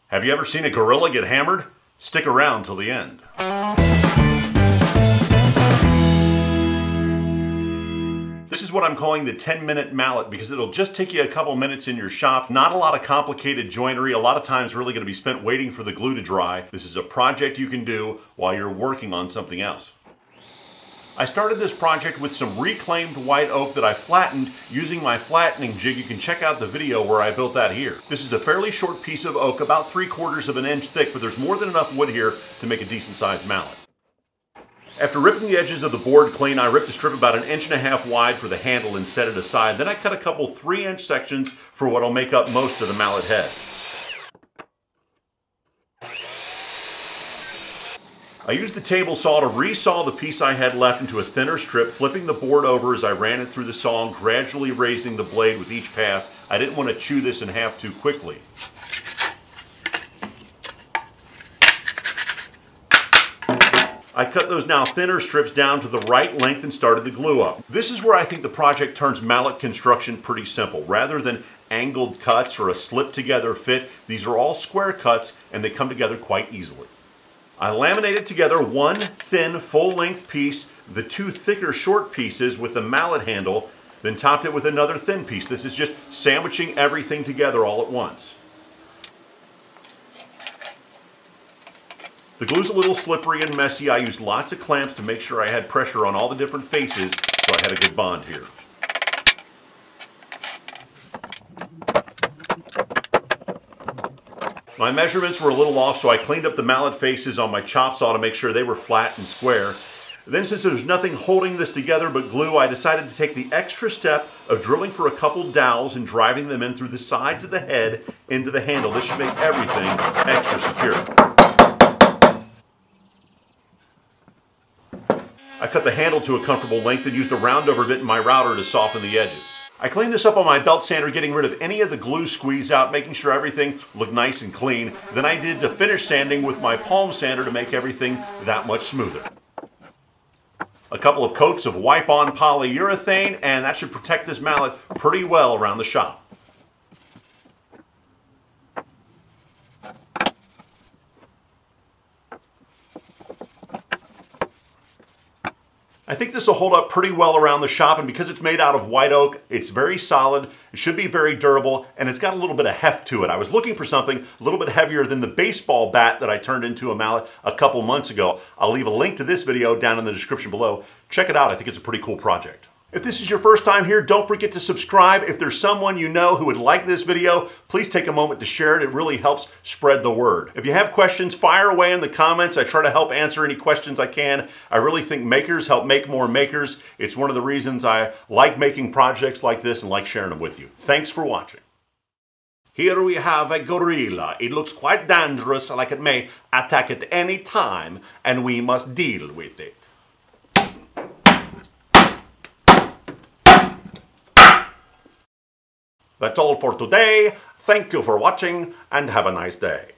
Have you ever seen a gorilla get hammered? Stick around till the end. This is what I'm calling the 10-minute mallet because it'll just take you a couple minutes in your shop. Not a lot of complicated joinery. A lot of times really going to be spent waiting for the glue to dry. This is a project you can do while you're working on something else. I started this project with some reclaimed white oak that I flattened using my flattening jig. You can check out the video where I built that here. This is a fairly short piece of oak, about 3/4 of an inch thick, but there's more than enough wood here to make a decent sized mallet. After ripping the edges of the board clean, I ripped the strip about 1.5 inches wide for the handle and set it aside. Then I cut a couple 3-inch sections for what will make up most of the mallet head. I used the table saw to resaw the piece I had left into a thinner strip, flipping the board over as I ran it through the saw and gradually raising the blade with each pass. I didn't want to chew this in half too quickly. I cut those now thinner strips down to the right length and started the glue up. This is where I think the project turns mallet construction pretty simple. Rather than angled cuts or a slip together fit, these are all square cuts and they come together quite easily. I laminated together one thin full-length piece, the two thicker short pieces with the mallet handle, then topped it with another thin piece. This is just sandwiching everything together all at once. The glue's a little slippery and messy. I used lots of clamps to make sure I had pressure on all the different faces so I had a good bond here. My measurements were a little off, so I cleaned up the mallet faces on my chop saw to make sure they were flat and square. Then, since there's nothing holding this together but glue, I decided to take the extra step of drilling for a couple dowels and driving them in through the sides of the head into the handle. This should make everything extra secure. I cut the handle to a comfortable length and used a round over bit in my router to soften the edges. I cleaned this up on my belt sander, getting rid of any of the glue squeeze out, making sure everything looked nice and clean. Then I did the finish sanding with my palm sander to make everything that much smoother. A couple of coats of wipe-on polyurethane, and that should protect this mallet pretty well around the shop. I think this will hold up pretty well around the shop, and because it's made out of white oak, it's very solid, it should be very durable, and it's got a little bit of heft to it. I was looking for something a little bit heavier than the baseball bat that I turned into a mallet a couple months ago. I'll leave a link to this video down in the description below. Check it out, I think it's a pretty cool project. If this is your first time here, don't forget to subscribe. If there's someone you know who would like this video, please take a moment to share it. It really helps spread the word. If you have questions, fire away in the comments. I try to help answer any questions I can. I really think makers help make more makers. It's one of the reasons I like making projects like this and like sharing them with you. Thanks for watching. Here we have a gorilla. It looks quite dangerous, like it may attack at any time, and we must deal with it. That's all for today. Thank you for watching and have a nice day.